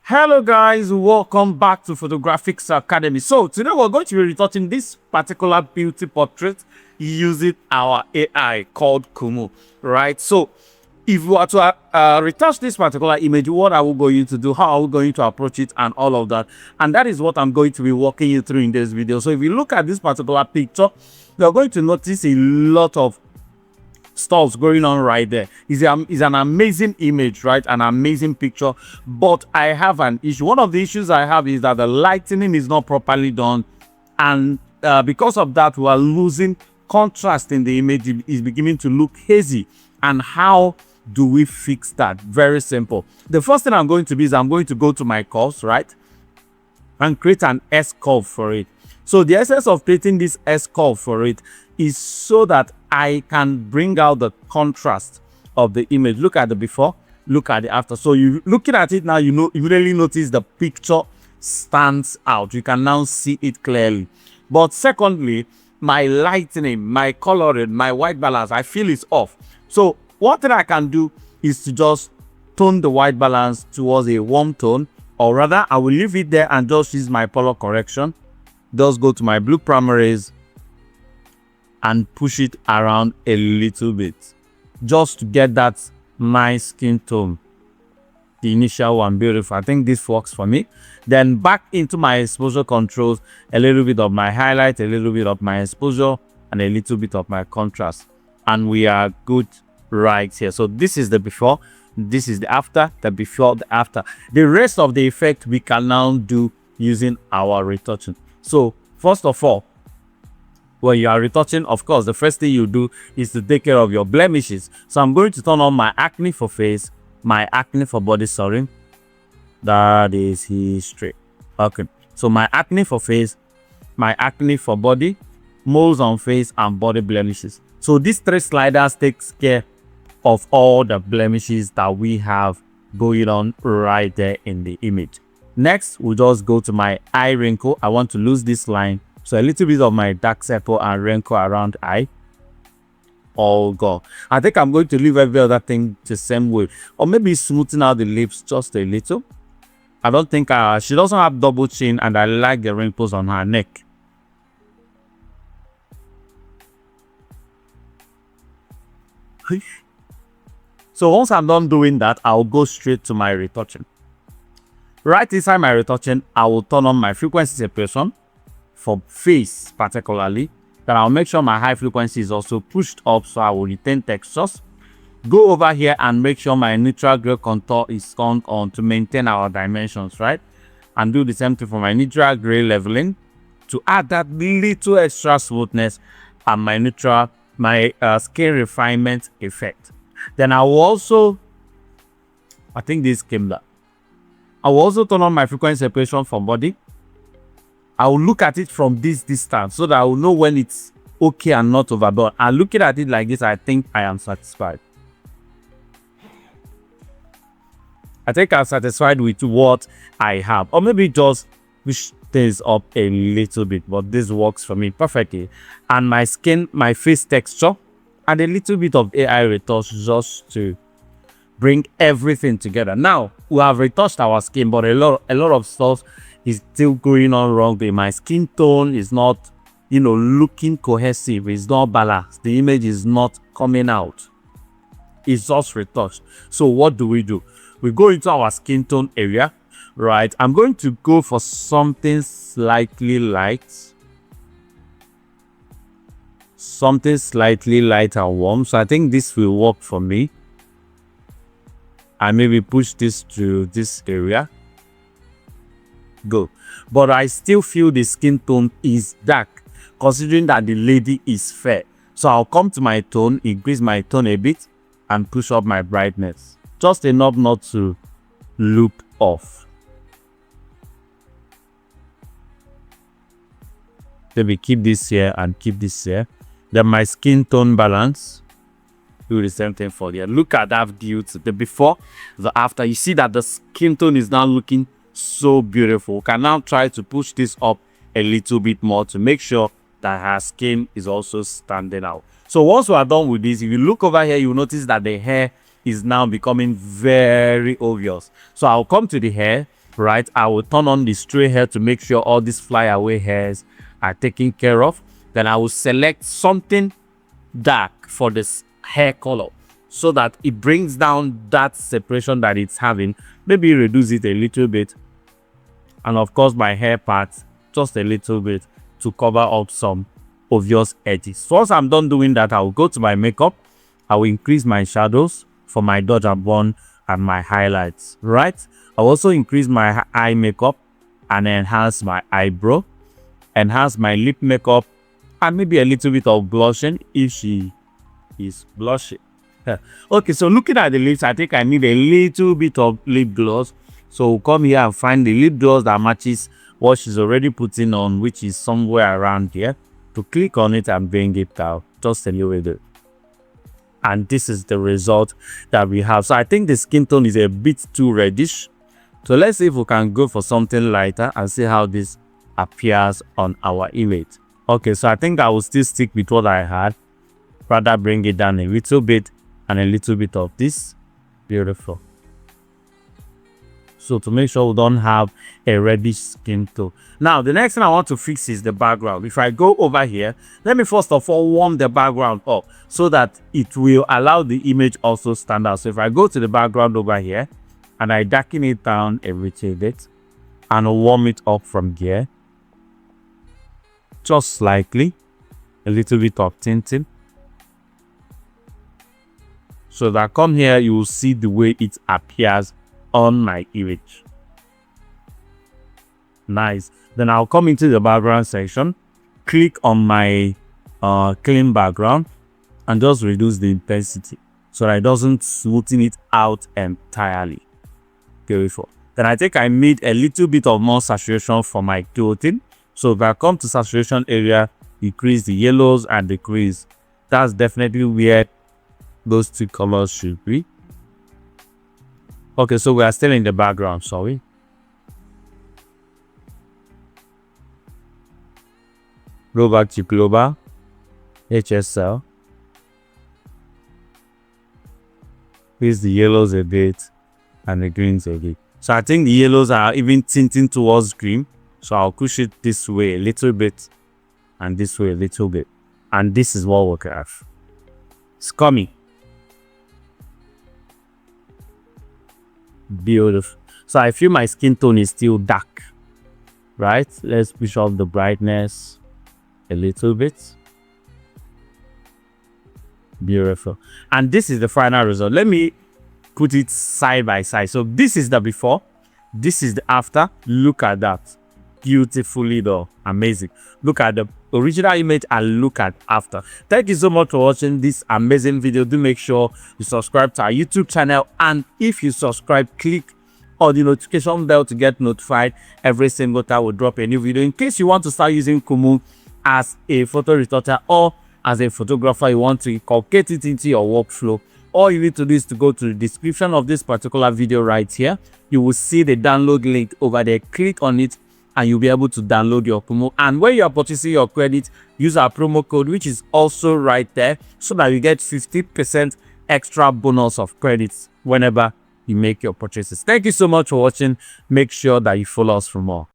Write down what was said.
Hello guys, welcome back to Photographics Academy. So today we're going to be retouching this particular beauty portrait using our AI called Kumoo, right? So if we are to retouch this particular image, what are we going to do, how are we going to approach it, and all of that, and that is what I'm going to be walking you through in this video. So if you look at this particular picture, you're going to notice a lot of stuff going on right there. Is an amazing image, right? An amazing picture, but I have an issue. One of the issues I have is that the lighting is not properly done, and because of that we are losing contrast in the image. It is beginning to look hazy. And how do we fix that? Very simple. The first thing I'm going to do is I'm going to go to my curves, right, and create an S curve for it. So the essence of creating this S curve for it is so that I can bring out the contrast of the image. Look at the before, look at the after. So you looking at it now, you really notice the picture stands out. You can now see it clearly. But secondly, my lightening, my coloring, my white balance, I feel it's off. So what I can do is to just tone the white balance towards a warm tone, or rather I will leave it there and just use my color correction. Just go to my blue primaries and push it around a little bit just to get that nice skin tone. The initial one, beautiful. I think this works for me. Then back into my exposure controls, a little bit of my highlight, a little bit of my exposure, and a little bit of my contrast, and we are good right here. So this is the before, this is the after, the before, the after. The rest of the effect we can now do using our retouching. So first of all, when you are retouching, of course, the first thing you do is to take care of your blemishes. So I'm going to turn on my acne for face, my acne for body, sorry. That is history. Okay. So my acne for face, my acne for body, moles on face, and body blemishes. So these three sliders takes care of all the blemishes that we have going on right there in the image. Next, we'll just go to my eye wrinkle. I want to lose this line. So a little bit of my dark circle and wrinkle around eye. All gone. I think I'm going to leave every other thing the same way. Or maybe smoothing out the lips just a little. I don't think she doesn't have double chin, and I like the wrinkles on her neck. So once I'm done doing that, I'll go straight to my retouching. Right inside my retouching, I will turn on my frequency separation for face particularly. Then I'll make sure my high frequency is also pushed up, so I will retain textures. Go over here and make sure my neutral gray contour is turned on to maintain our dimensions, right? And do the same thing for my neutral gray leveling to add that little extra smoothness and my skin refinement effect. Then I will also, I think this came down. I will also turn on my frequency separation for body. I will look at it from this distance so that I will know when it's okay and not overdone. And looking at it like this, I think I am satisfied. I think I'm satisfied with what I have. Or maybe just push things up a little bit, but this works for me perfectly. And my skin, my face texture, and a little bit of AI retouch just to bring everything together. Now we have retouched our skin, but a lot of stuff is still going on wrong with my skin tone. Is not, looking cohesive. It's not balanced. The image is not coming out. It's just retouched. So what do? We go into our skin tone area, right? I'm going to go for something slightly light, something slightly light and warm. So I think this will work for me. And maybe push this to this area. Go. But I still feel the skin tone is dark, considering that the lady is fair. So I'll come to my tone, increase my tone a bit, and push up my brightness. Just enough not to look off. Maybe keep this here and keep this here. Then my skin tone balance. Do the same thing for there. Look at that beauty. The before, the after. You see that the skin tone is now looking so beautiful. We can now try to push this up a little bit more to make sure that her skin is also standing out. So once we are done with this, if you look over here, you notice that the hair is now becoming very obvious. So I'll come to the hair right? I will turn on the stray hair to make sure all these flyaway hairs are taken care of. Then I will select something dark for this hair color so that it brings down that separation that it's having. Maybe reduce it a little bit, and of course my hair parts just a little bit to cover up some obvious edges. So once I'm done doing that, I will go to my makeup. I will increase my shadows for my dodge and burn and my highlights, right? I'll also increase my eye makeup and enhance my eyebrow, enhance my lip makeup, and maybe a little bit of blushing if she is blushing. Okay, so looking at the lips, I think I need a little bit of lip gloss. So we'll come here and find the lip gloss that matches what she's already putting on, which is somewhere around here. To click on it and bring it out just a little bit. And this is the result that we have. So I think the skin tone is a bit too reddish. So let's see if we can go for something lighter and see how this appears on our image. Okay, so I think I will still stick with what I had, rather bring it down a little bit and a little bit of this. Beautiful. So to make sure we don't have a reddish skin tone. Now the next thing I want to fix is the background. If I go over here, let me first of all warm the background up so that it will allow the image also stand out. So if I go to the background over here and I darken it down a little bit and warm it up from here, just slightly, a little bit of tinting, so that come here you will see the way it appears on my image. Nice. Then I'll come into the background section, click on my clean background and just reduce the intensity so that it doesn't smoothen it out entirely. Beautiful. Then I think I need a little bit of more saturation for my clothing. So if I come to saturation area, increase the yellows and the greens. That's definitely where those two colors should be. Okay, so we are still in the background, sorry. Go back to global, HSL. Increase the yellows a bit and the greens a bit. So I think the yellows are even tinting towards green. So I'll push it this way a little bit and this way a little bit. And this is what we have. It's coming. Beautiful. So I feel my skin tone is still dark, right? Let's push up the brightness a little bit. Beautiful. And this is the final result. Let me put it side by side. So this is the before, this is the after. Look at that. Beautifully though. Amazing. Look at the original image and look at after. Thank you so much for watching this amazing video. Do make sure you subscribe to our YouTube channel, and if you subscribe, click on the notification bell to get notified every single time we drop a new video. In case you want to start using Kumoo as a photo retoucher or as a photographer, you want to inculcate it into your workflow, all you need to do is to go to the description of this particular video right here. You will see the download link over there. Click on it and you'll be able to download your Kumoo. And when you are purchasing your credit, use our promo code, which is also right there, so that you get 50% extra bonus of credits whenever you make your purchases. Thank you so much for watching. Make sure that you follow us for more.